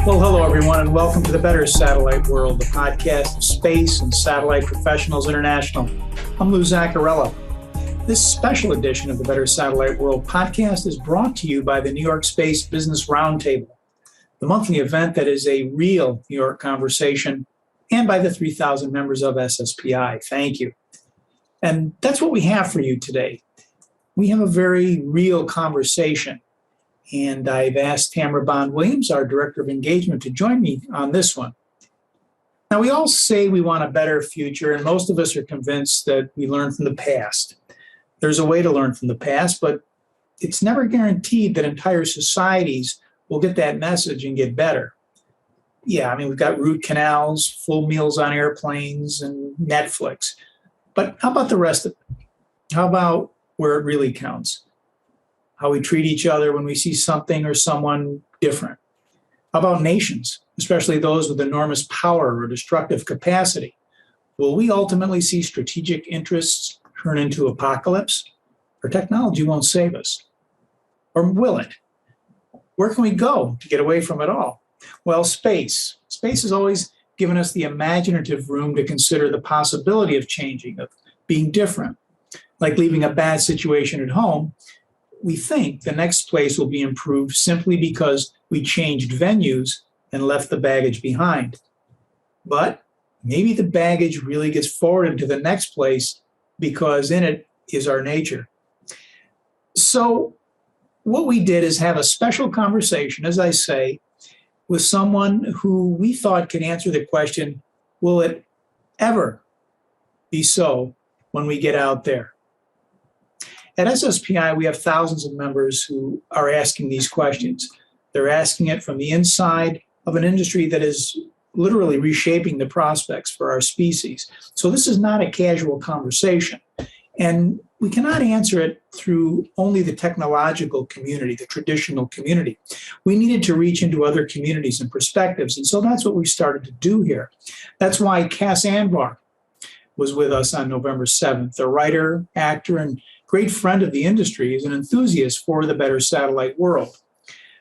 Well, hello, everyone, and welcome to the Better Satellite World, the podcast of Space and Satellite Professionals International. I'm Lou Zacharilla. This special edition of the Better Satellite World podcast is brought to you by the New York Space Business Roundtable, the monthly event that is a real New York conversation, and by the 3,000 members of SSPI. Thank you. And that's what we have for you today. We have a very real conversation. And I've asked Tamara Bond-Williams, our Director of Engagement, to join me on this one. Now, we all say we want a better future, and most of us are convinced that we learn from the past. There's a way to learn from the past, but it's never guaranteed that entire societies will get that message and get better. Yeah, I mean, we've got root canals, full meals on airplanes, and Netflix. But how about the rest of it? How about where it really counts? How we treat each other when we see something or someone different. How about nations, especially those with enormous power or destructive capacity? Will we ultimately see strategic interests turn into apocalypse? Or technology won't save us? Or will it? Where can we go to get away from it all? Well, space. Space has always given us the imaginative room to consider the possibility of changing, of being different. Like leaving a bad situation at home, we think the next place will be improved simply because we changed venues and left the baggage behind. But maybe the baggage really gets forwarded to the next place because in it is our nature. So what we did is have a special conversation, as I say, with someone who we thought could answer the question, will it ever be so when we get out there? At SSPI, we have thousands of members who are asking these questions. They're asking it from the inside of an industry that is literally reshaping the prospects for our species. So this is not a casual conversation. And we cannot answer it through only the technological community, the traditional community. We needed to reach into other communities and perspectives. And so that's what we started to do here. That's why Cas Anvar was with us on November 7th, a writer, actor, and great friend of the industry, is an enthusiast for the Better Satellite World.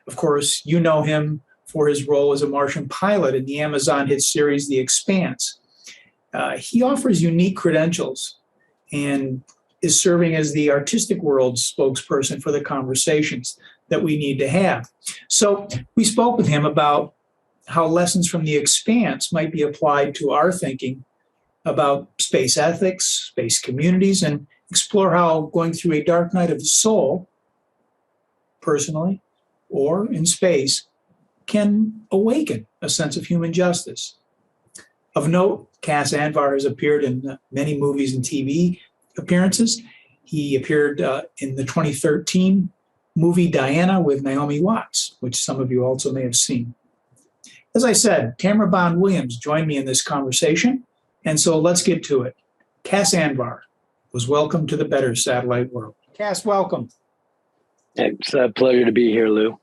Of course, you know him for his role as a Martian pilot in the Amazon hit series The Expanse. He offers unique credentials and is serving as the artistic world's spokesperson for the conversations that we need to have. So we spoke with him about how lessons from The Expanse might be applied to our thinking about space ethics, space communities, and explore how going through a dark night of the soul, personally or in space, can awaken a sense of human justice. Of note, Cas Anvar has appeared in many movies and TV appearances. He appeared in the 2013 movie Diana with Naomi Watts, which some of you also may have seen. As I said, Tamara Bond-Williams joined me in this conversation, and so let's get to it. Cas Anvar was welcome to the Better Satellite World. Cas, welcome. It's a pleasure to be here, Lou.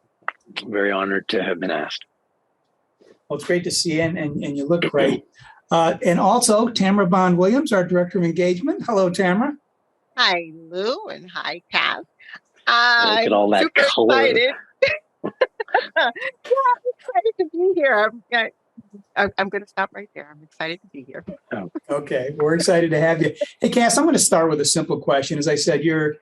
I'm very honored to have been asked. Well, it's great to see you, and you look great. And also, Tamara Bond-Williams, our Director of Engagement. Hello, Tamara. Hi, Lou, and hi, Cas. Look at all that super color. Excited. Yeah, I'm excited to be here. I'm going to stop right there. I'm excited to be here. Oh. Okay, we're excited to have you. Hey, Cas, I'm going to start with a simple question. As I said, you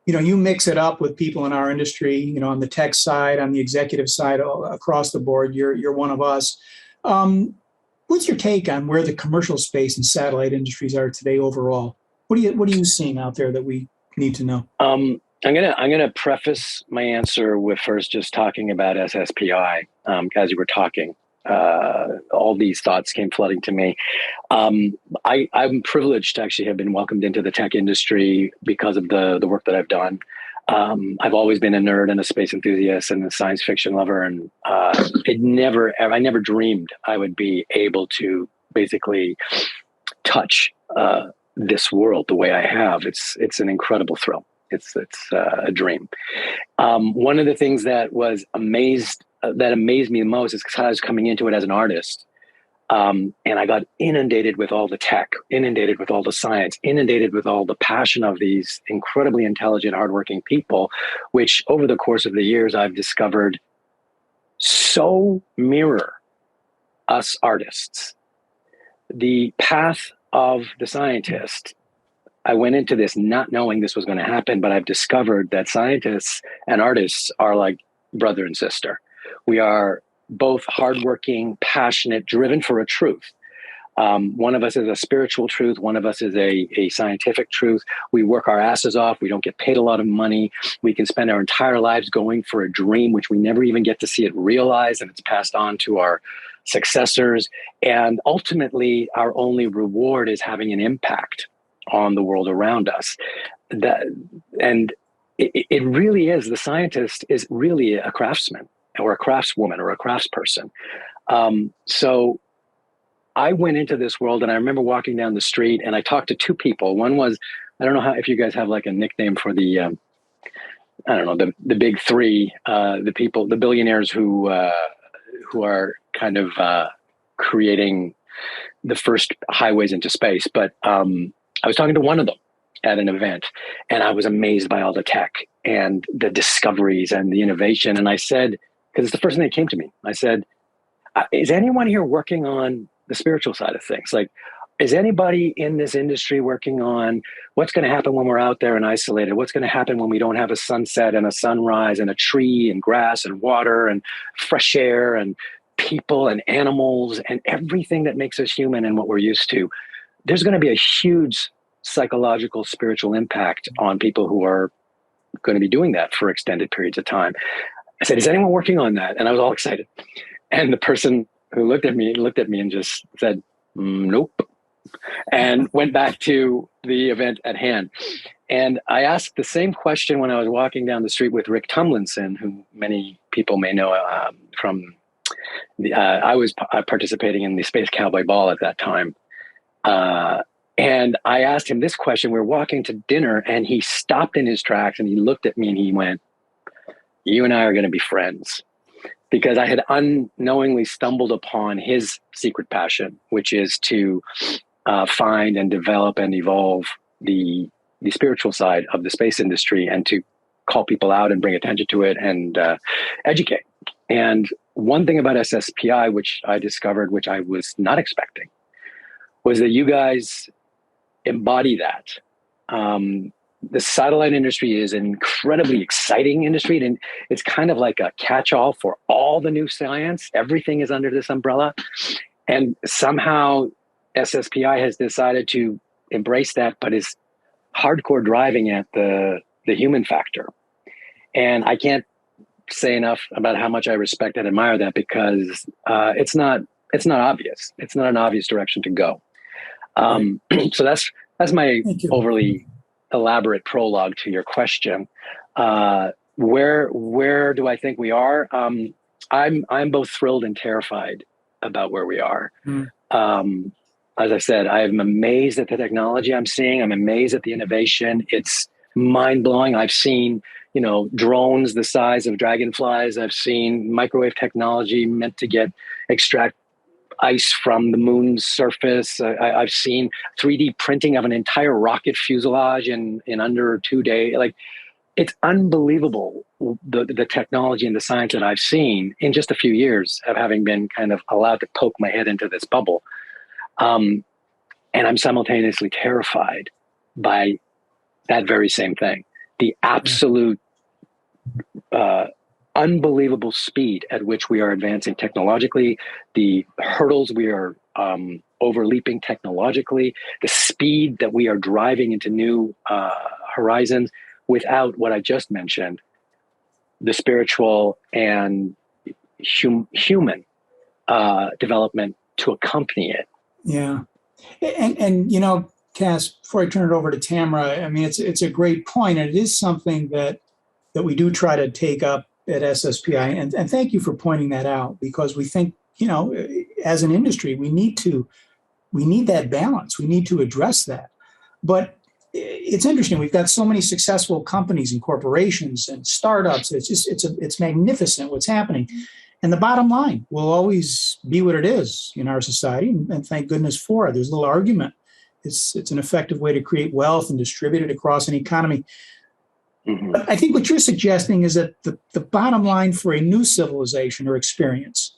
mix it up with people in our industry, on the tech side, on the executive side, across the board. You're one of us. What's your take on where the commercial space and satellite industries are today overall? What are you seeing out there that we need to know? I'm gonna preface my answer with first just talking about SSPI. As you were talking, all these thoughts came flooding to me. I'm privileged to actually have been welcomed into the tech industry because of the work that I've done. I've always been a nerd and a space enthusiast and a science fiction lover, and I never dreamed I would be able to basically touch this world the way I have. It's an incredible thrill. It's a dream. One of the things that amazed me the most is because I was coming into it as an artist. And I got inundated with all the tech, inundated with all the science, inundated with all the passion of these incredibly intelligent, hardworking people, which over the course of the years, I've discovered so mirror us artists. The path of the scientist, I went into this not knowing this was going to happen, but I've discovered that scientists and artists are like brother and sister. We are both hardworking, passionate, driven for a truth. One of us is a spiritual truth. One of us is a scientific truth. We work our asses off. We don't get paid a lot of money. We can spend our entire lives going for a dream, which we never even get to see it realized, and it's passed on to our successors. And ultimately, our only reward is having an impact on the world around us. It really is, the scientist is really a craftsman or a craftswoman or a craftsperson. So I went into this world, and I remember walking down the street, and I talked to two people. One was, I don't know if you guys have like a nickname for the, I don't know, the big three, the people, the billionaires who are kind of creating the first highways into space. But I was talking to one of them at an event, and I was amazed by all the tech and the discoveries and the innovation. And I said, because it's the first thing that came to me, I said, is anyone here working on the spiritual side of things? Like, is anybody in this industry working on what's going to happen when we're out there and isolated? What's going to happen when we don't have a sunset and a sunrise and a tree and grass and water and fresh air and people and animals and everything that makes us human and what we're used to? There's going to be a huge psychological, spiritual impact on people who are going to be doing that for extended periods of time. I said, is anyone working on that? And I was all excited. And the person who looked at me and just said, nope, and went back to the event at hand. And I asked the same question when I was walking down the street with Rick Tumlinson, who many people may know from I was participating in the Space Cowboy Ball at that time. And I asked him this question. We were walking to dinner, and he stopped in his tracks, and he looked at me and he went, you and I are going to be friends. Because I had unknowingly stumbled upon his secret passion, which is to find and develop and evolve the spiritual side of the space industry, and to call people out and bring attention to it and educate. And one thing about SSPI, which I discovered, which I was not expecting, was that you guys embody that. The satellite industry is an incredibly exciting industry, and it's kind of like a catch-all for all the new science. Everything is under this umbrella. And somehow SSPI has decided to embrace that, but is hardcore driving at the human factor. And I can't say enough about how much I respect and admire that, because it's not obvious. It's not an obvious direction to go. So that's my overly elaborate prologue to your question. Where do I think we are? I'm both thrilled and terrified about where we are. As I said, I'm amazed at the technology I'm seeing. I'm amazed at the innovation. It's mind-blowing. I've seen, drones the size of dragonflies. I've seen microwave technology meant to extract ice from the moon's surface. I've seen 3D printing of an entire rocket fuselage in under 2 days. Like, it's unbelievable, the technology and the science that I've seen in just a few years of having been kind of allowed to poke my head into this bubble. And I'm simultaneously terrified by that very same thing. The absolute unbelievable speed at which we are advancing technologically, the hurdles we are overleaping technologically, the speed that we are driving into new horizons without what I just mentioned, the spiritual and human development to accompany it. Yeah. And Cas, before I turn it over to Tamara, I mean, it's a great point, and it is something that we do try to take up at SSPI, and thank you for pointing that out, because we think, as an industry, we need that balance. We need to address that. But it's interesting. We've got so many successful companies and corporations and startups. It's magnificent what's happening. And the bottom line will always be what it is in our society, and thank goodness for it. There's a little argument. It's an effective way to create wealth and distribute it across an economy. But I think what you're suggesting is that the bottom line for a new civilization or experience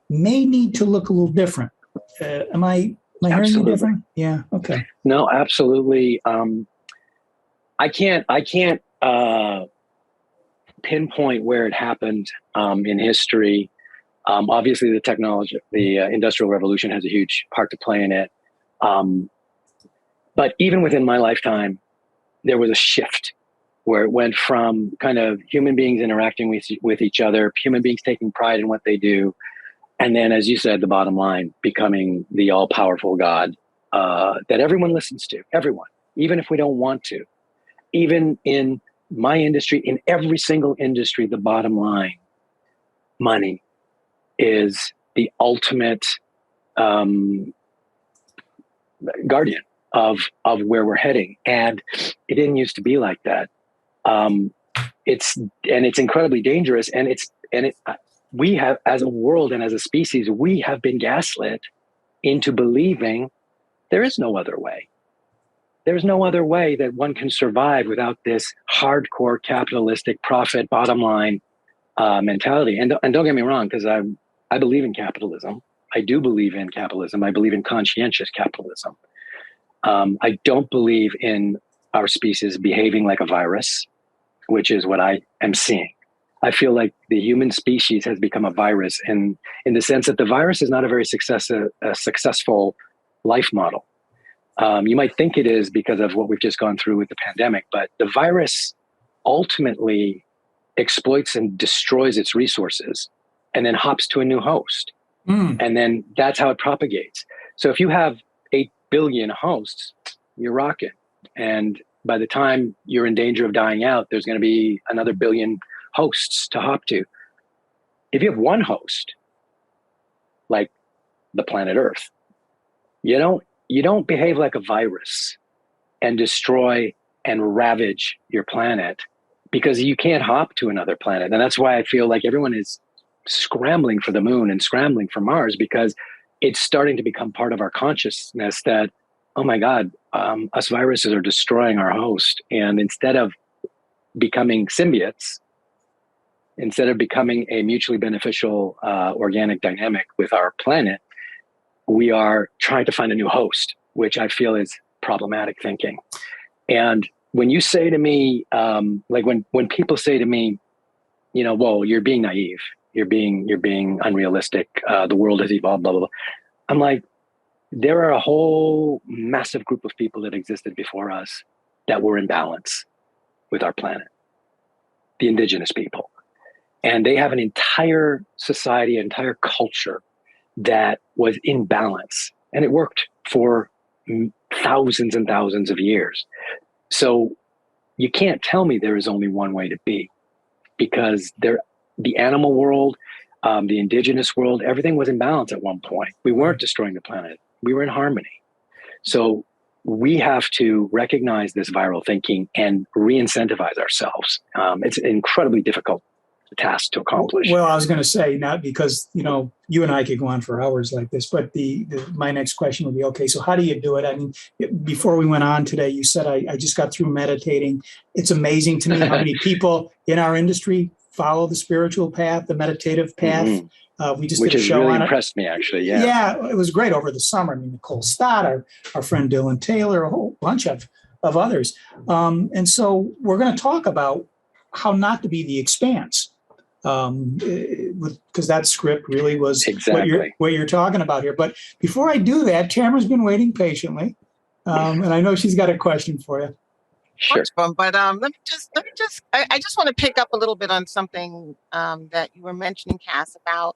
may need to look a little different. Am I hearing you different? Yeah. Okay. No, absolutely. I can't pinpoint where it happened in history. Obviously, the Industrial Revolution has a huge part to play in it. But even within my lifetime, there was a shift where it went from kind of human beings interacting with each other, human beings taking pride in what they do, and then, as you said, the bottom line, becoming the all-powerful God that everyone listens to, everyone, even if we don't want to. Even in my industry, in every single industry, the bottom line, money, is the ultimate guardian of where we're heading. And it didn't used to be like that. It's incredibly dangerous. We have, as a world and as a species, we have been gaslit into believing there is no other way. There's no other way that one can survive without this hardcore capitalistic profit bottom line mentality. And don't get me wrong, because I believe in capitalism. I do believe in capitalism. I believe in conscientious capitalism. I don't believe in our species behaving like a virus, which is what I am seeing. I feel like the human species has become a virus in the sense that the virus is not a very successful life model. You might think it is because of what we've just gone through with the pandemic, but the virus ultimately exploits and destroys its resources and then hops to a new host. And then that's how it propagates. So if you have 8 billion hosts, you're rocking. And by the time you're in danger of dying out, there's going to be another billion hosts to hop to. If you have one host, like the planet Earth, you don't behave like a virus and destroy and ravage your planet, because you can't hop to another planet. And that's why I feel like everyone is scrambling for the moon and scrambling for Mars, because it's starting to become part of our consciousness that, oh my God, us viruses are destroying our host. And instead of becoming symbiotes, instead of becoming a mutually beneficial organic dynamic with our planet, we are trying to find a new host, which I feel is problematic thinking. And when you say to me, like when people say to me, well, you're being naive, you're being unrealistic, the world has evolved, blah, blah, blah. I'm like, there are a whole massive group of people that existed before us that were in balance with our planet, the indigenous people. And they have an entire society, an entire culture that was in balance. And it worked for thousands and thousands of years. So you can't tell me there is only one way to be, because the animal world, the indigenous world, everything was in balance at one point. We weren't destroying the planet. We were in harmony. So we have to recognize this viral thinking and re-incentivize ourselves. It's an incredibly difficult task to accomplish. Well, I was going to say, not because, you and I could go on for hours like this, but my next question would be, okay, so how do you do it? I mean, before we went on today, you said, I just got through meditating. It's amazing to me how many people in our industry follow the spiritual path, the meditative path. Mm-hmm. We just Which did a show really on impressed me, actually. Yeah. Yeah, it was great over the summer. I mean, Nicole Stott, our friend Dylan Taylor, a whole bunch of others. And so we're going to talk about how not to be the expanse. Because that script really was exactly what you're talking about here. But before I do that, Tamara's been waiting patiently, and I know she's got a question for you. Sure. But let me just. I just want to pick up a little bit on something that you were mentioning, Cas, about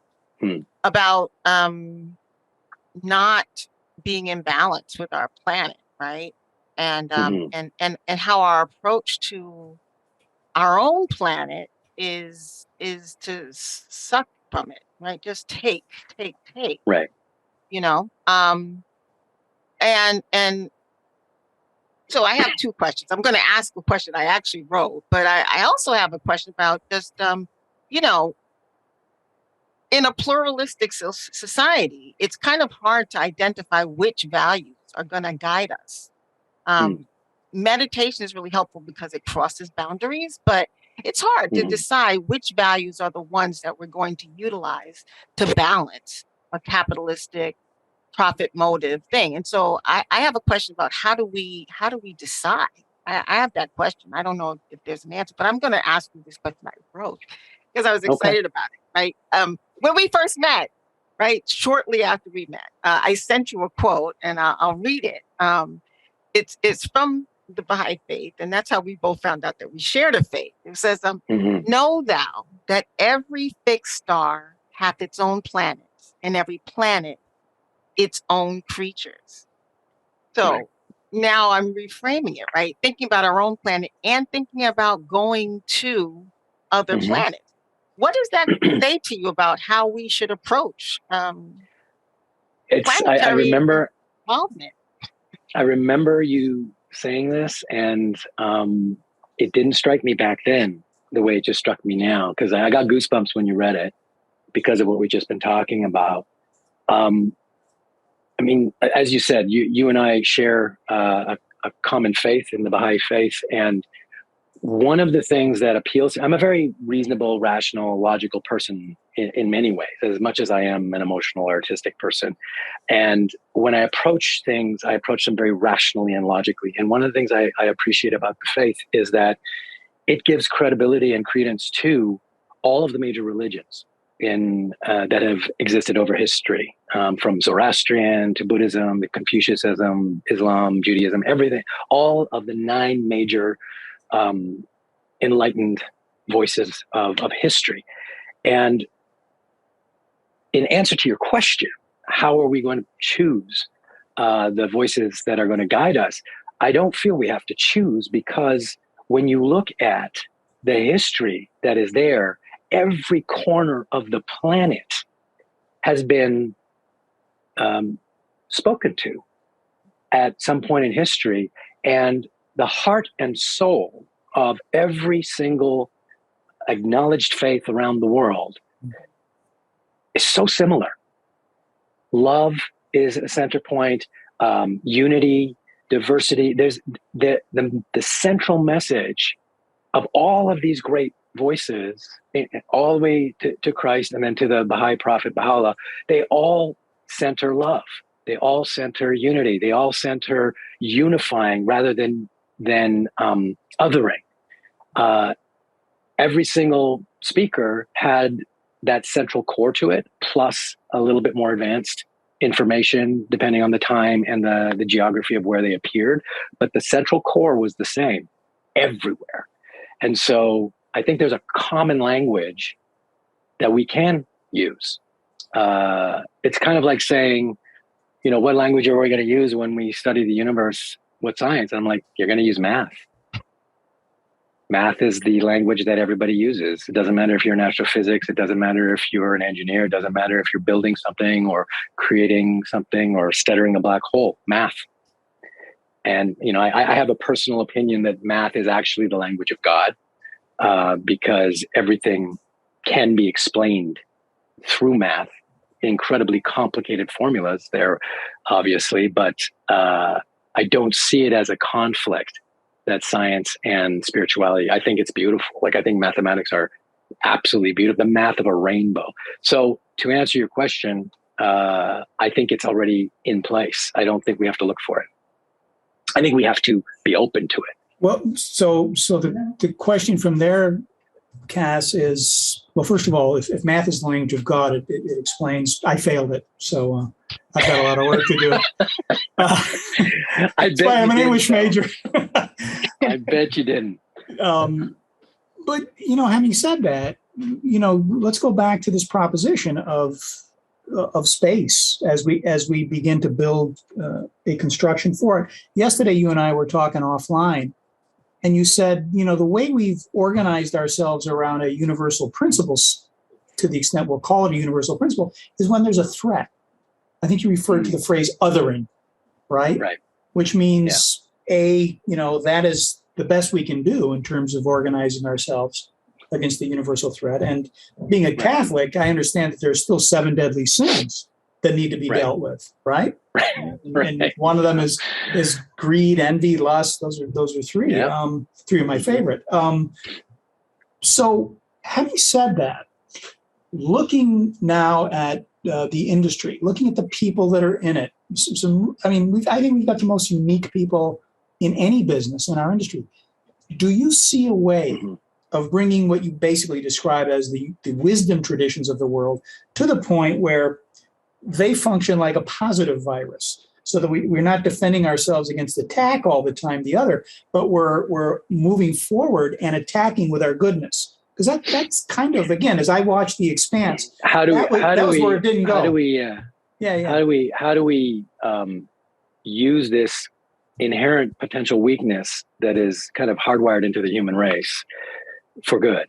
not being in balance with our planet, right? And and how our approach to our own planet is to suck from it, right? Just take, right? And so I have two questions. I'm going to ask a question I actually wrote, but I also have a question about just in a pluralistic society, it's kind of hard to identify which values are going to guide us. meditation is really helpful because it crosses boundaries, but it's hard to decide which values are the ones that we're going to utilize to balance a capitalistic profit motive thing. And so I have a question about how do we decide? I have that question. I don't know if there's an answer, but I'm going to ask you this question I wrote because I was excited about it, right? When we first met, right, shortly after we met, I sent you a quote, and I'll read it. It's from the Baha'i faith, and that's how we both found out that we shared a faith. It says, know thou that every fixed star hath its own planets, and every planet its own creatures. So now I'm reframing it, right? Thinking about our own planet and thinking about going to other planets. What does that say to you about how we should approach planetary I remember involvement? I remember you saying this, and it didn't strike me back then the way it just struck me now, because I got goosebumps when you read it because of what we've just been talking about. I mean, as you said, you and I share a common faith in the Baha'i faith, and one of the things that appeals to, I'm a very reasonable, rational, logical person in many ways, as much as I am an emotional, artistic person. And when I approach things, I approach them very rationally and logically. And one of the things I appreciate about the faith is that it gives credibility and credence to all of the major religions that have existed over history, from Zoroastrian to Buddhism, to Confucianism, Islam, Judaism, everything, all of the 9 major enlightened voices of history. And in answer to your question, how are we going to choose the voices that are going to guide us? I don't feel we have to choose, because when you look at the history that is there, every corner of the planet has been spoken to at some point in history. And the heart and soul of every single acknowledged faith around the world is so similar. Love is a center point, unity, diversity. There's the central message of all of these great voices, all the way to Christ and then to the Baha'i prophet Baha'u'llah. They all center love. They all center unity. They all center unifying rather than othering. Every single speaker had that central core to it, plus a little bit more advanced information depending on the time and the geography of where they appeared. But the central core was the same everywhere. And so I think there's a common language that we can use. It's kind of like saying, what language are we going to use when we study the universe with science? And I'm like, you're going to use math. Math is the language that everybody uses. It doesn't matter if you're in astrophysics. It doesn't matter if you're an engineer. It doesn't matter if you're building something or creating something or stuttering a black hole. Math. And, I have a personal opinion that math is actually the language of God, because everything can be explained through math. Incredibly complicated formulas there, obviously, but I don't see it as a conflict, that science and spirituality. I think it's beautiful. Like, I think mathematics are absolutely beautiful, the math of a rainbow. So to answer your question, I think it's already in place. I don't think we have to look for it. I think we have to be open to it. Well, so the question from there, Cas, is, well, first of all, if math is the language of God, it explains, I failed it. So I've got a lot of work to do. That's why I'm an English major. I bet you didn't. But, having said that, let's go back to this proposition of space as we begin to build a construction for it. Yesterday, you and I were talking offline, and you said, the way we've organized ourselves around a universal principle, to the extent we'll call it a universal principle, is when there's a threat. I think you referred to the phrase othering, right? Right. Which means, that is the best we can do in terms of organizing ourselves against the universal threat. And being a Catholic, I understand that there's still 7 deadly sins that need to be dealt with, right? Right. And one of them is greed, envy, lust. Those are three. Yep. Three of my favorite. So having said that, looking now at the industry, looking at the people that are in it, I think we've got the most unique people in any business in our industry. Do you see a way of bringing what you basically describe as the wisdom traditions of the world to the point where they function like a positive virus, so that we're not defending ourselves against attack all the time, but we're moving forward and attacking with our goodness? Because that's kind of, again, as I watch The Expanse, that was where it didn't go. How do we use this inherent potential weakness that is kind of hardwired into the human race for good,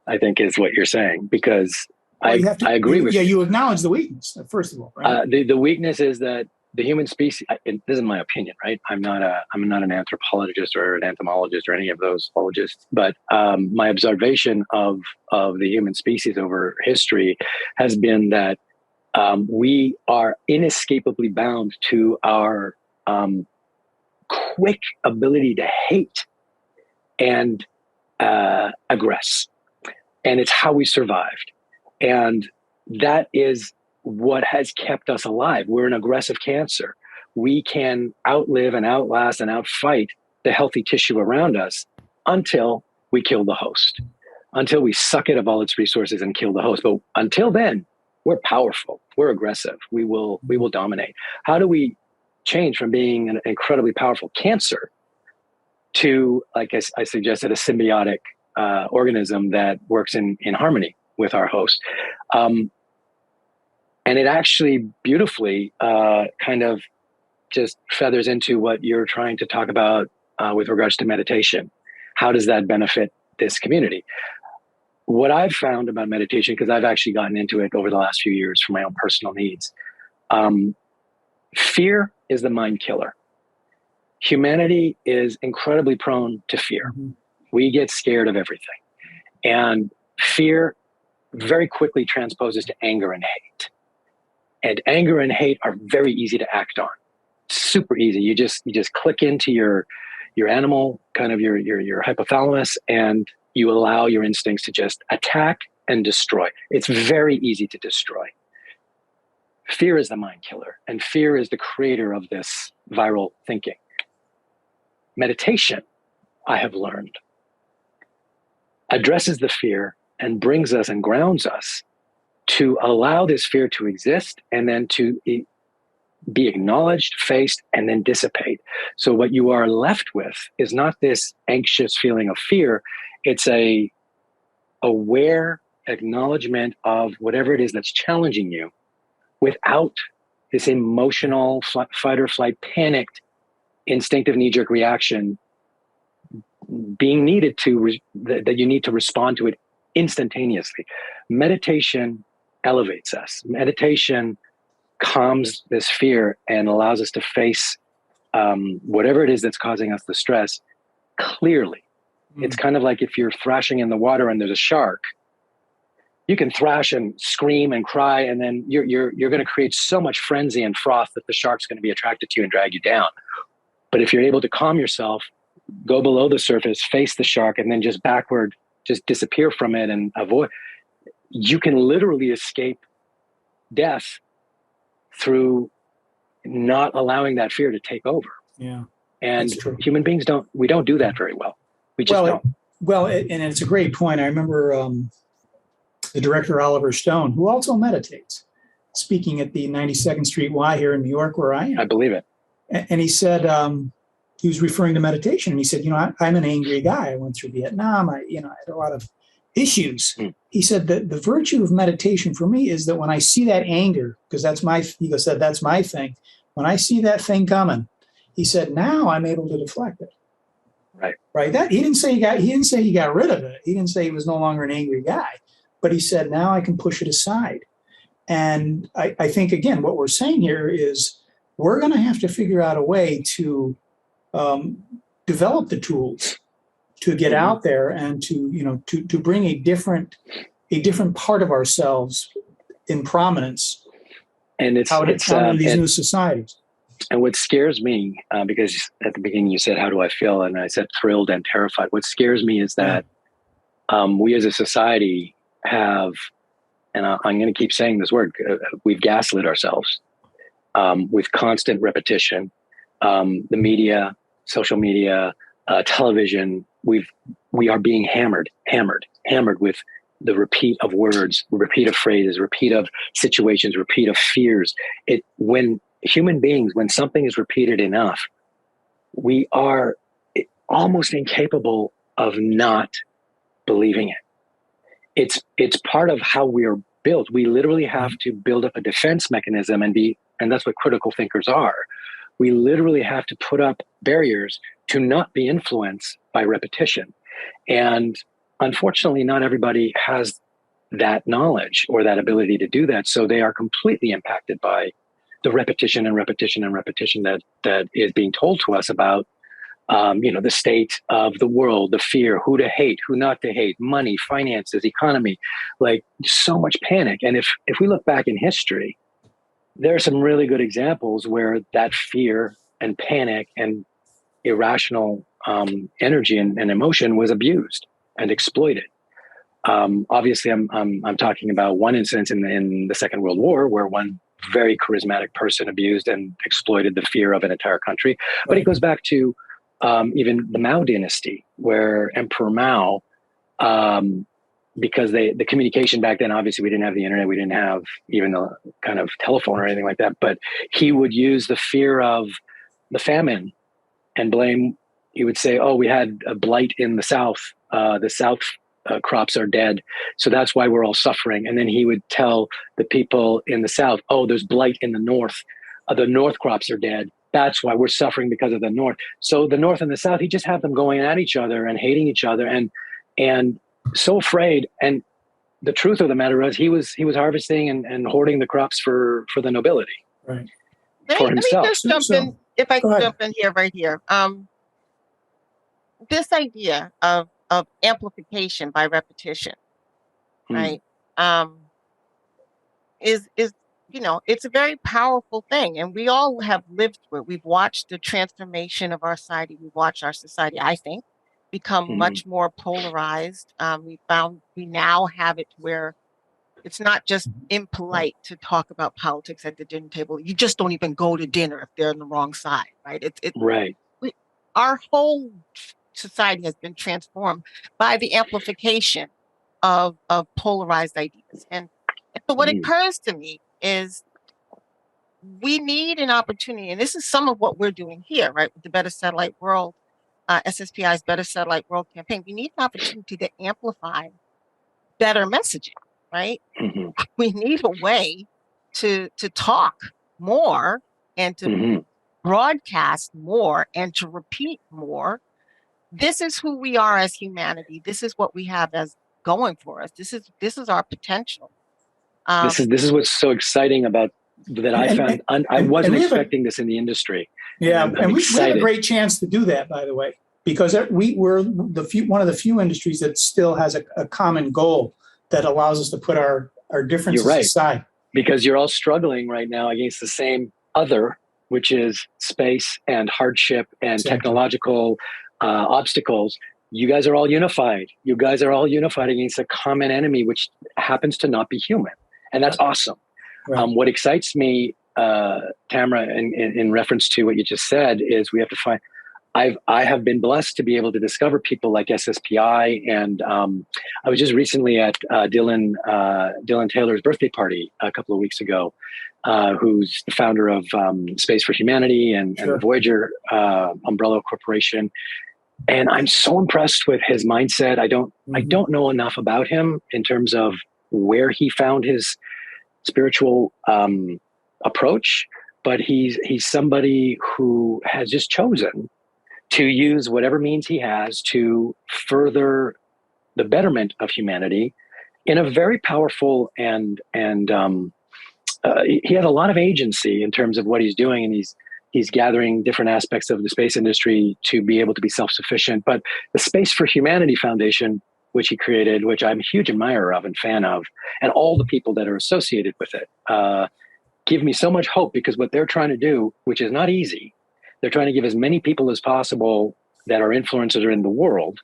I think is what you're saying, because I agree with you. Yeah, you acknowledge the weakness, first of all, right? The weakness is that the human species, and this is my opinion, right? I'm not an anthropologist or an entomologist or any of those ologists, but my observation of the human species over history has been that we are inescapably bound to our quick ability to hate and aggress. And it's how we survived. And that is what has kept us alive. We're an aggressive cancer. We can outlive and outlast and outfight the healthy tissue around us until we kill the host, until we suck it of all its resources and kill the host. But until then, we're powerful. We're aggressive. We will dominate. How do we change from being an incredibly powerful cancer to, like I suggested, a symbiotic organism that works in harmony with our host? And it actually beautifully kind of just feathers into what you're trying to talk about with regards to meditation. How does that benefit this community? What I've found about meditation, because I've actually gotten into it over the last few years for my own personal needs, fear is the mind killer. Humanity is incredibly prone to fear. We get scared of everything. And fear very quickly transposes to anger and hate. And anger and hate are very easy to act on. Super easy. You just click into your animal, kind of your hypothalamus, and you allow your instincts to just attack and destroy. It's very easy to destroy. Fear is the mind killer, and fear is the creator of this viral thinking. Meditation, I have learned, addresses the fear and brings us and grounds us to allow this fear to exist and then to be acknowledged, faced, and then dissipate. So what you are left with is not this anxious feeling of fear. It's a aware acknowledgement of whatever it is that's challenging you without this emotional fight or flight, panicked, instinctive knee-jerk reaction being needed that you need to respond to it instantaneously. Meditation elevates us. Meditation calms this fear and allows us to face whatever it is that's causing us the stress clearly. It's kind of like if you're thrashing in the water and there's a shark. You can thrash and scream and cry, and then you're going to create so much frenzy and froth that the shark's going to be attracted to you and drag you down. But if you're able to calm yourself, go below the surface, face the shark, and then just backward, just disappear from it and avoid, you can literally escape death through not allowing that fear to take over. Yeah. And human beings don't do that very well. We just don't. And it's a great point. I remember the director, Oliver Stone, who also meditates, speaking at the 92nd Street Y here in New York, where I am. I believe it. And he said, he was referring to meditation. And he said, I'm an angry guy. I went through Vietnam. I had a lot of issues. He said that the virtue of meditation for me is that when I see that anger, because that's my thing. When I see that thing coming, he said, now I'm able to deflect it. Right. That he didn't say he got rid of it. He didn't say he was no longer an angry guy, but he said, now I can push it aside. And I think, again, what we're saying here is we're going to have to figure out a way to develop the tools to get out there and to bring a different part of ourselves in prominence And how do these new societies. And what scares me, because at the beginning you said, how do I feel? And I said, thrilled and terrified. What scares me is that we as a society have, and I'm going to keep saying this word, we've gaslit ourselves with constant repetition. The media, social media, television, we are being hammered with the repeat of words, repeat of phrases, repeat of situations, repeat of fears. When human beings, when something is repeated enough, we are almost incapable of not believing it. It's part of how we are built. We literally have to build up a defense mechanism and that's what critical thinkers are. We literally have to put up barriers to not be influenced by repetition. And unfortunately, not everybody has that knowledge or that ability to do that. So they are completely impacted by the repetition and repetition and repetition that is being told to us about, the state of the world, the fear, who to hate, who not to hate, money, finances, economy, like so much panic. And if we look back in history, there are some really good examples where that fear and panic and irrational energy and emotion was abused and exploited. Obviously, I'm talking about one instance in the Second World War where one very charismatic person abused and exploited the fear of an entire country. But it goes back to even the Mao dynasty, where Emperor Mao, because the communication back then, obviously we didn't have the internet, we didn't have even the kind of telephone or anything like that, but he would use the fear of the famine and blame. He would say, oh, we had a blight in the South. The South crops are dead. So that's why we're all suffering. And then he would tell the people in the South, oh, there's blight in the North. The North crops are dead. That's why we're suffering because of the North. So the North and the South, he just had them going at each other and hating each other and so afraid. And the truth of the matter is he was harvesting and hoarding the crops for the nobility. Right. For himself. Let me just jump in, if I can jump in here, right here. This idea of amplification by repetition, right? Is it's a very powerful thing, and we all have lived through it. We've watched the transformation of our society. We've watched our society, I think, become much more polarized. We now have it where it's not just impolite to talk about politics at the dinner table. You just don't even go to dinner if they're on the wrong side, right? Right. Our whole society has been transformed by the amplification of polarized ideas. And so what occurs to me is we need an opportunity, and this is some of what we're doing here, right, with the Better Satellite World, SSPI's Better Satellite World campaign. We need an opportunity to amplify better messaging, right? We need a way to talk more and to broadcast more and to repeat more. This is who we are as humanity. This is what we have as going for us. This is our potential. This is what's so exciting about that. I found I wasn't expecting this in the industry. Yeah, and we have a great chance to do that, by the way, because we're one of the few industries that still has a common goal that allows us to put our differences aside. Because you're all struggling right now against the same other, which is space and hardship and technological obstacles. You guys are all unified. You guys are all unified against a common enemy, which happens to not be human. And that's awesome. Right. What excites me, Tamara, in reference to what you just said, is we have to find. I have been blessed to be able to discover people like SSPI, and I was just recently at Dylan Taylor's birthday party a couple of weeks ago, who's the founder of Space for Humanity and the Voyager umbrella corporation. And I'm so impressed with his mindset. I don't know enough about him in terms of where he found his spiritual approach, but he's somebody who has just chosen to use whatever means he has to further the betterment of humanity in a very powerful and he has a lot of agency in terms of what he's doing, and he's gathering different aspects of the space industry to be able to be self-sufficient. But the Space for Humanity Foundation, which he created, which I'm a huge admirer of and fan of, and all the people that are associated with it, give me so much hope, because what they're trying to do, which is not easy, they're trying to give as many people as possible that are influencers in the world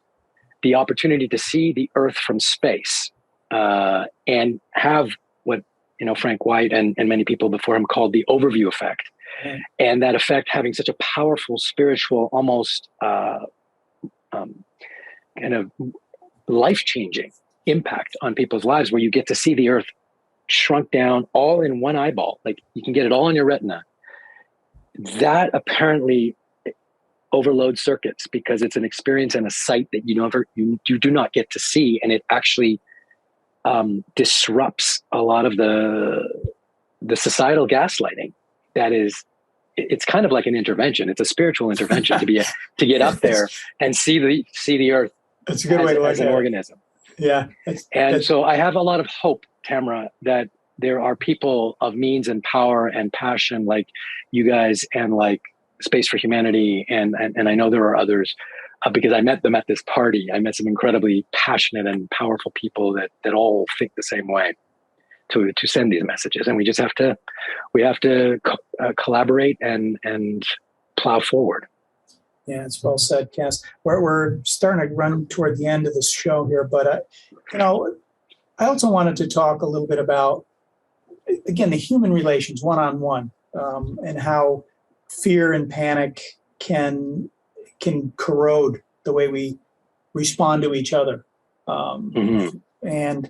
the opportunity to see the Earth from space, and have what, Frank White and many people before him called the overview effect. Mm. And that effect having such a powerful spiritual, almost kind of life-changing impact on people's lives, where you get to see the Earth shrunk down all in one eyeball. Like, you can get it all in your retina. That apparently overloads circuits, because it's an experience and a sight that you do not get to see, and it actually disrupts a lot of the societal gaslighting. That is, it's kind of like an intervention. It's a spiritual intervention to get up there and see the Earth. That's a good way to look at an organism. Yeah. So I have a lot of hope, Tamara, that there are people of means and power and passion like you guys, and like Space for Humanity, and I know there are others, because I met them at this party. I met some incredibly passionate and powerful people that all think the same way to send these messages, and we just have to collaborate and plow forward. Yeah, it's well said, Cas. We're starting to run toward the end of this show here, but I also wanted to talk a little bit about, again, the human relations one-on-one, and how fear and panic can corrode the way we respond to each other. And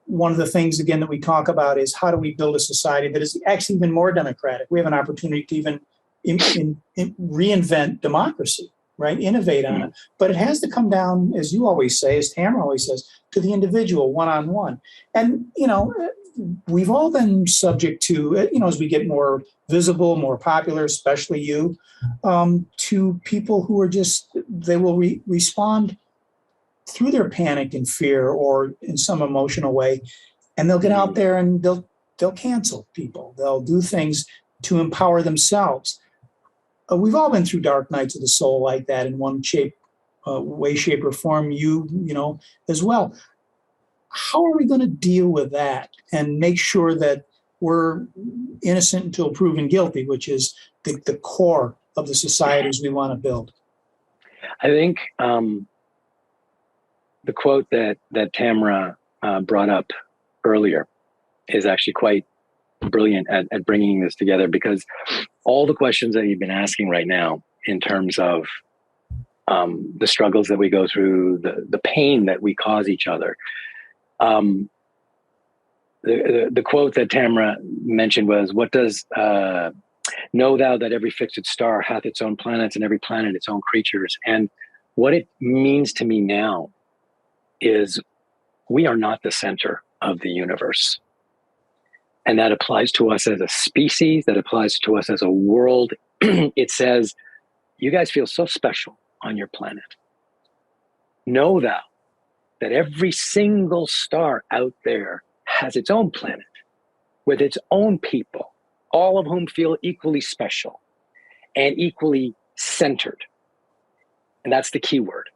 one of the things, again, that we talk about is, how do we build a society that is actually even more democratic? We have an opportunity to even reinvent democracy, right? Innovate on it. But it has to come down, as you always say, as Tamara always says, to the individual one-on-one. And, we've all been subject to, as we get more visible, more popular, especially you, to people who are they will respond through their panic and fear, or in some emotional way, and they'll get out there and they'll cancel people. They'll do things to empower themselves. We've all been through dark nights of the soul like that in one way, shape, or form. You as well. How are we going to deal with that and make sure that we're innocent until proven guilty, which is the core of the societies we want to build? I think the quote that Tamara brought up earlier is actually quite brilliant at bringing this together, because all the questions that you've been asking right now, in terms of the struggles that we go through, the pain that we cause each other. The quote that Tamara mentioned was, "What does know thou that every fixed star hath its own planets, and every planet its own creatures?" And what it means to me now is, we are not the center of the universe. And that applies to us as a species, that applies to us as a world. It says, you guys feel so special on your planet. Know thou that every single star out there has its own planet, with its own people, all of whom feel equally special and equally centered. And that's the key word.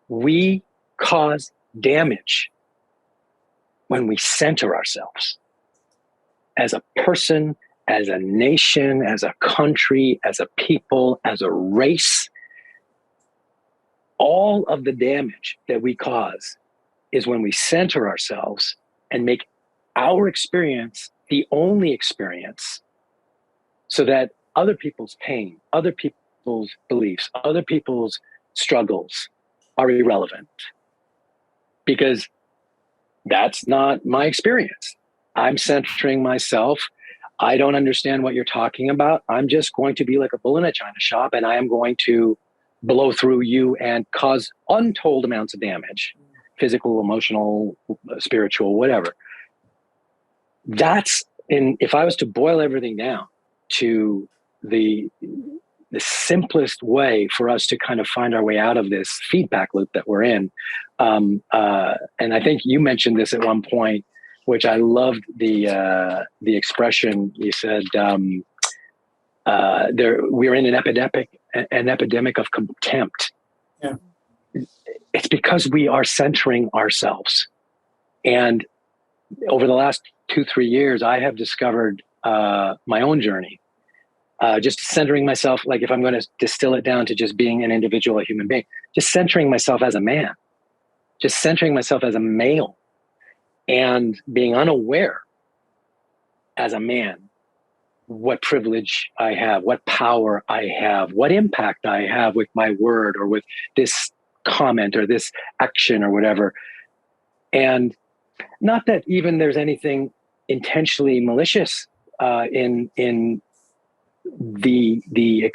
We cause damage when we center ourselves. As a person, as a nation, as a country, as a people, as a race, all of the damage that we cause is when we center ourselves and make our experience the only experience, so that other people's pain, other people's beliefs, other people's struggles are irrelevant. Because that's not my experience. I'm centering myself. I don't understand what you're talking about. I'm just going to be like a bull in a china shop, and I am going to blow through you and cause untold amounts of damage, physical, emotional, spiritual, whatever. If I was to boil everything down to the simplest way for us to kind of find our way out of this feedback loop that we're in. And I think you mentioned this at one point, which I loved the expression. You said, we're in an epidemic of contempt. Yeah. It's because we are centering ourselves. And over the last 2-3 years, I have discovered my own journey. Just centering myself, like if I'm going to distill it down to just being an individual, a human being, just centering myself as a man, just centering myself as a male, and being unaware as a man what privilege I have, what power I have, what impact I have with my word or with this comment or this action or whatever. And not that even there's anything intentionally malicious in the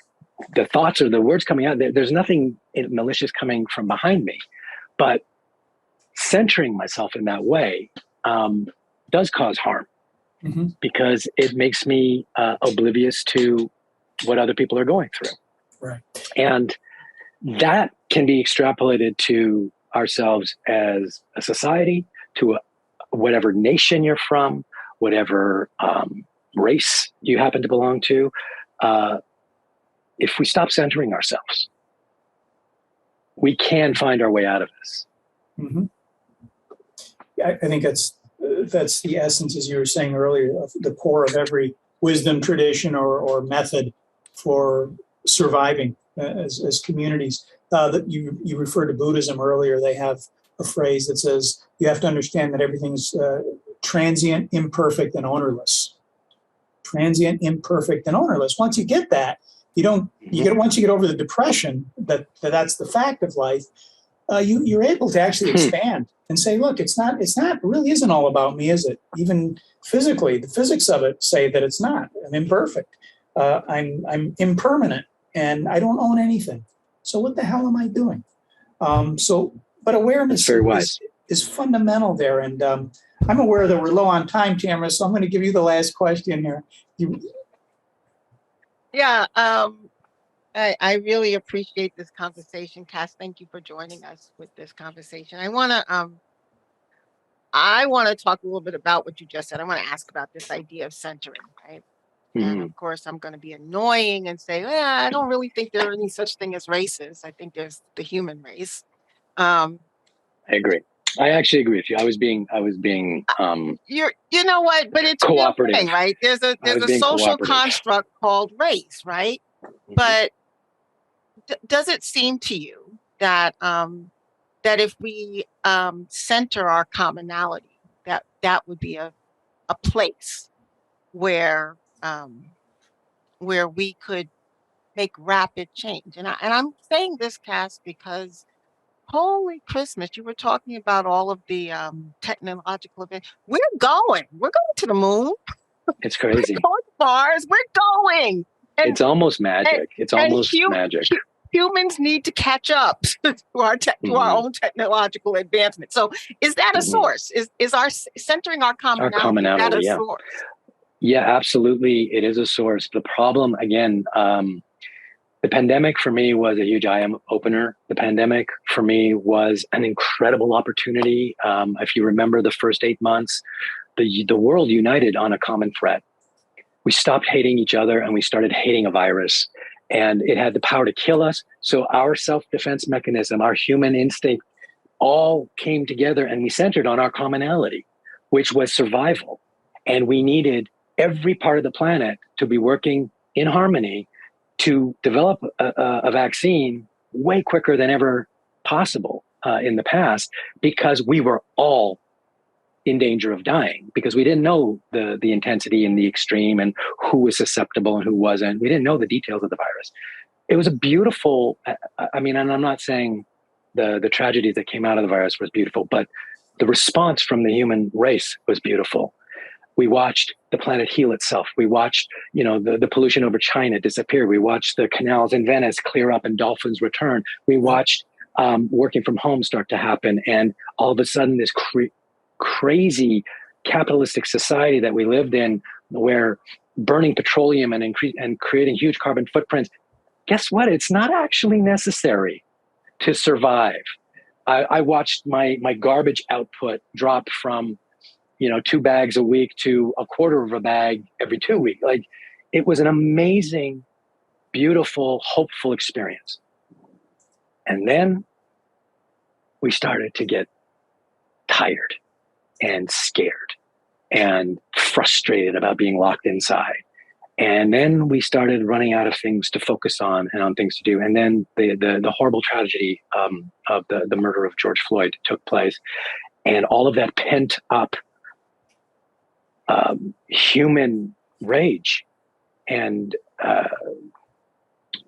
thoughts or the words coming out. There's nothing malicious coming from behind me, but centering myself in that way does cause harm, because it makes me oblivious to what other people are going through. Right. And that can be extrapolated to ourselves as a society, to whatever nation you're from, whatever race you happen to belong to. If we stop centering ourselves, we can find our way out of this. I think that's the essence, as you were saying earlier, of the core of every wisdom tradition or method for surviving as communities. That you referred to Buddhism earlier. They have a phrase that says you have to understand that everything's transient, imperfect, and ownerless. Transient, imperfect, and ownerless. Once you get that, once you get over the depression that's the fact of life, you're able to actually expand and say, look, it really isn't all about me, is it? Even physically, the physics of it say that it's not. I'm imperfect. I'm impermanent, and I don't own anything. So what the hell am I doing? But awareness is fundamental there. And I'm aware that we're low on time, Tamara, so I'm going to give you the last question here. Yeah, I really appreciate this conversation. Cas, thank you for joining us with this conversation. I want to talk a little bit about what you just said. I want to ask about this idea of centering, right? And of course, I'm going to be annoying and say, I don't really think there are any such thing as races. I think there's the human race. I agree. I actually agree with you. I was being you know what? But it's cooperative, thing, right? There's a social construct called race, right? But does it seem to you that that if we center our commonality, that would be a place where we could make rapid change? And I'm saying this, Cas, because holy Christmas, you were talking about all of the technological events. We're going to the moon. It's crazy. We're going to Mars. We're going. And, it's almost magic. It's almost magic. Humans need to catch up to our own technological advancement. So, is that a source? Is our centering our commonality, is that a source? Yeah, absolutely. It is a source. The problem, again, the pandemic for me was a huge eye opener. The pandemic for me was an incredible opportunity. If you remember the first 8 months, the world united on a common threat. We stopped hating each other and we started hating a virus, and it had the power to kill us. So our self-defense mechanism, our human instinct, all came together, and we centered on our commonality, which was survival. And we needed every part of the planet to be working in harmony to develop a vaccine way quicker than ever possible in the past, because we were all in danger of dying, because we didn't know the intensity and the extreme and who was susceptible and who wasn't. We didn't know the details of the virus. It was a beautiful, and I'm not saying the tragedies that came out of the virus was beautiful, but the response from the human race was beautiful. We watched the planet heal itself. We watched, the pollution over China disappear. We watched the canals in Venice clear up and dolphins return. We watched working from home start to happen. And all of a sudden, this crazy capitalistic society that we lived in, where burning petroleum and creating huge carbon footprints, guess what? It's not actually necessary to survive. I watched my garbage output drop from 2 bags a week to a quarter of a bag every 2 weeks. Like, it was an amazing, beautiful, hopeful experience. And then we started to get tired and scared and frustrated about being locked inside. And then we started running out of things to focus on and on things to do. And then the horrible tragedy of the murder of George Floyd took place. And all of that pent up human rage and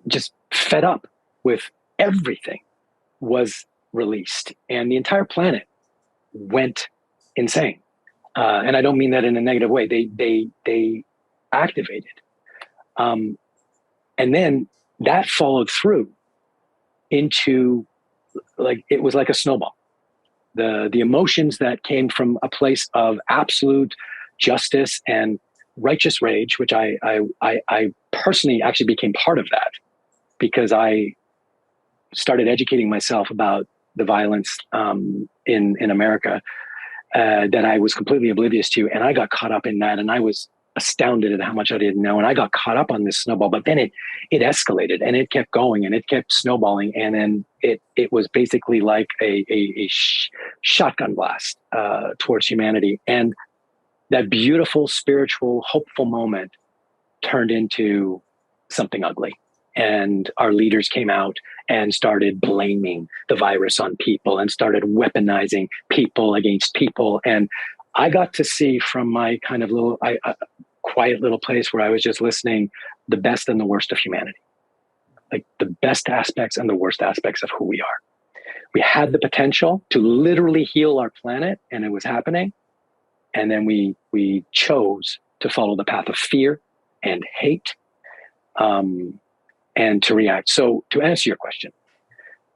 just fed up with everything was released. And the entire planet went insane. And I don't mean that in a negative way. They activated. And then that followed through into, like, it was like a snowball. The emotions that came from a place of absolute justice and righteous rage, which I personally actually became part of that, because I started educating myself about the violence in America that I was completely oblivious to. And I got caught up in that, and I was astounded at how much I didn't know. And I got caught up on this snowball, but then it escalated, and it kept going, and it kept snowballing. And then it was basically like a shotgun blast towards humanity. And that beautiful, spiritual, hopeful moment turned into something ugly. And our leaders came out and started blaming the virus on people and started weaponizing people against people. And I got to see from my kind of little quiet little place where I was just listening, the best and the worst of humanity, like the best aspects and the worst aspects of who we are. We had the potential to literally heal our planet, and it was happening. And then we chose to follow the path of fear and hate, and to react. So to answer your question,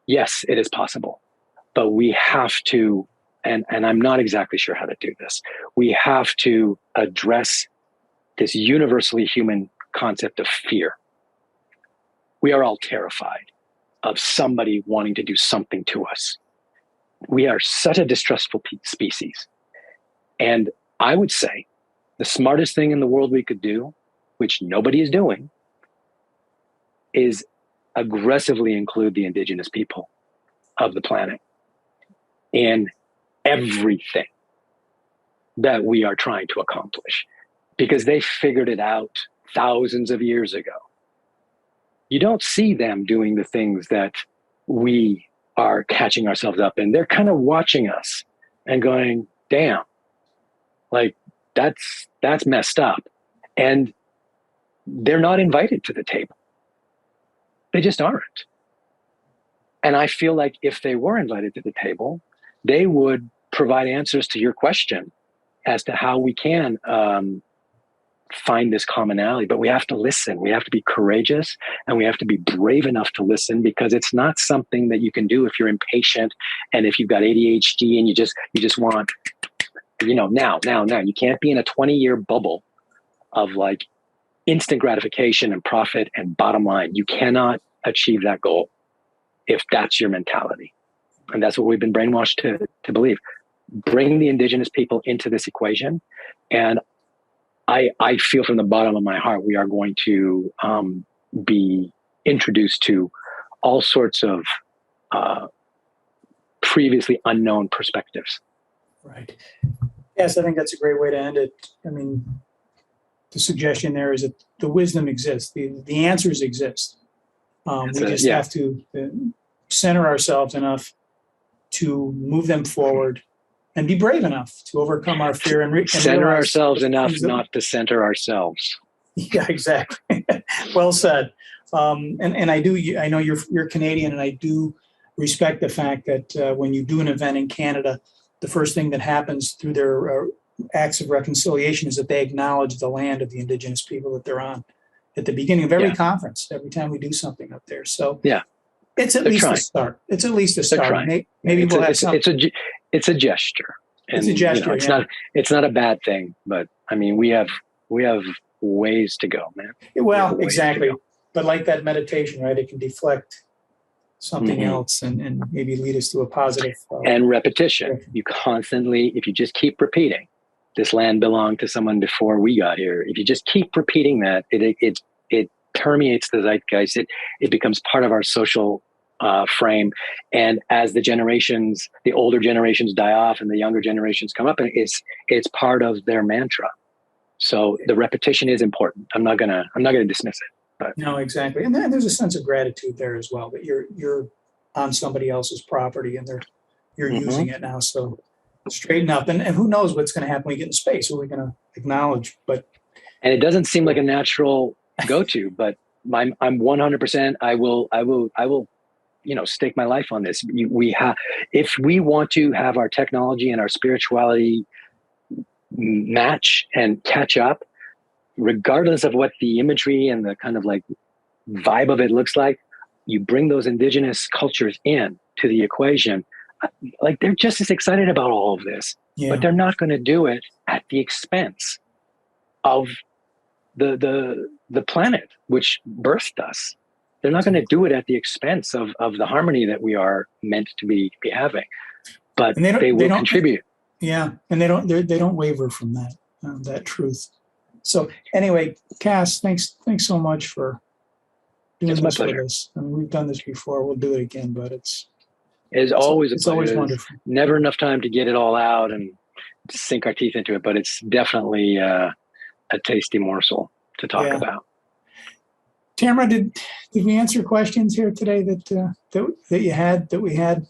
yes, it is possible, but we have to, and I'm not exactly sure how to do this, we have to address this universally human concept of fear. We are all terrified of somebody wanting to do something to us. We are such a distrustful species. And I would say the smartest thing in the world we could do, which nobody is doing, is aggressively include the indigenous people of the planet in everything that we are trying to accomplish, because they figured it out thousands of years ago. You don't see them doing the things that we are catching ourselves up in. They're kind of watching us and going, damn, like that's messed up. And they're not invited to the table. They just aren't. And I feel like if they were invited to the table, they would provide answers to your question as to how we can find this commonality. But we have to listen. We have to be courageous, and we have to be brave enough to listen, because it's not something that you can do if you're impatient and if you've got ADHD and you just want, now. You can't be in a 20-year bubble of like instant gratification and profit and bottom line. You cannot achieve that goal if that's your mentality. And that's what we've been brainwashed to believe. Bring the indigenous people into this equation. And I feel from the bottom of my heart, we are going to be introduced to all sorts of previously unknown perspectives. Right. Yes, I think that's a great way to end it. I mean, the suggestion there is that the wisdom exists. The answers exist. We just have to center ourselves enough to move them forward and be brave enough to overcome our fear and center ourselves enough not to center ourselves. Yeah, exactly. Well said. And I know you're Canadian, and I do respect the fact that when you do an event in Canada, the first thing that happens through their acts of reconciliation is that they acknowledge the land of the indigenous people that they're on at the beginning of every conference, every time we do something up there. So it's at least a start. It's at least a start. Maybe we'll have something. It's a gesture. And, it's a gesture. It's not a bad thing, but I mean, we have ways to go, man. Well, exactly. But like that meditation, right? It can deflect something else and maybe lead us to a positive. And repetition. You constantly, if you just keep repeating, this land belonged to someone before we got here. If you just keep repeating that, it permeates the zeitgeist. It becomes part of our social frame. And as the older generations die off and the younger generations come up, and it's part of their mantra. So the repetition is important. I'm not gonna dismiss it. But. No, exactly. And then there's a sense of gratitude there as well, that you're on somebody else's property and you're using it now. So straighten up. And who knows what's going to happen when we get in space? Who are we going to acknowledge? And it doesn't seem like a natural go-to, but I'm 100%. I will, stake my life on this. If we want to have our technology and our spirituality match and catch up, regardless of what the imagery and the kind of like vibe of it looks like, you bring those indigenous cultures in to the equation. Like, they're just as excited about all of this, but they're not going to do it at the expense of the planet, which birthed us. They're not going to do it at the expense of the harmony that we are meant to be having, but they will contribute. Yeah. And they don't waver from that truth. So anyway, Cas, thanks so much for doing this with us. I mean, we've done this before. We'll do it again, but it's always wonderful. Never enough time to get it all out and sink our teeth into it, but it's definitely a tasty morsel to talk about. Tamara, did we answer questions here today that we had?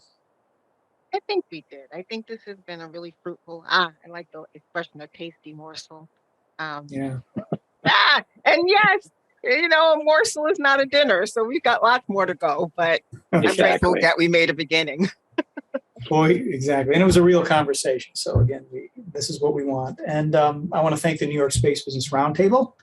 I think we did. I think this has been a really fruitful. I like the expression, a tasty morsel. And yes, a morsel is not a dinner, so we've got lots more to go, but I'm grateful that we made a beginning. Boy, exactly. And it was a real conversation. So again, this is what we want. And I want to thank the New York Space Business Roundtable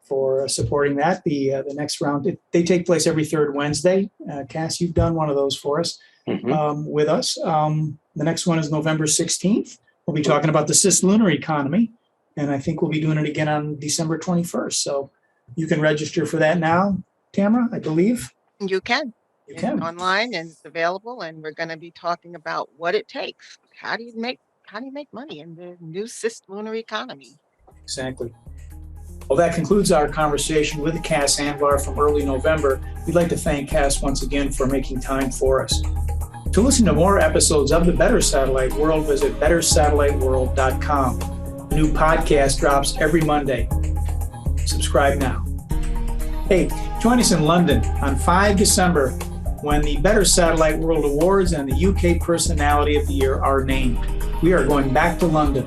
for supporting that. The next round, they take place every third Wednesday. Cas, you've done one of those for us with us. The next one is November 16th. We'll be talking about the cislunar economy. And I think we'll be doing it again on December 21st. So you can register for that now, Tamara, I believe. You can. You can. Online, and it's available. And we're going to be talking about what it takes. How do you make money in the new cislunar economy? Exactly. Well, that concludes our conversation with Cas Anvar from early November. We'd like to thank Cas once again for making time for us. To listen to more episodes of The Better Satellite World, visit bettersatelliteworld.com. A new podcast drops every Monday. Subscribe now. Hey, join us in London on 5 December when the Better Satellite World Awards and the UK Personality of the Year are named. We are going back to London.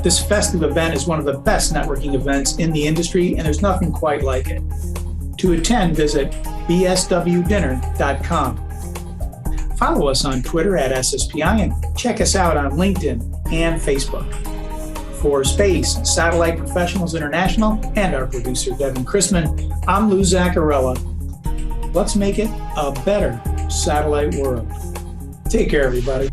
This festive event is one of the best networking events in the industry, and there's nothing quite like it. To attend, visit bswdinner.com. Follow us on Twitter at SSPI and check us out on LinkedIn and Facebook. For Space and Satellite Professionals International and our producer, Devin Chrisman, I'm Lou Zacharilla. Let's make it a better satellite world. Take care, everybody.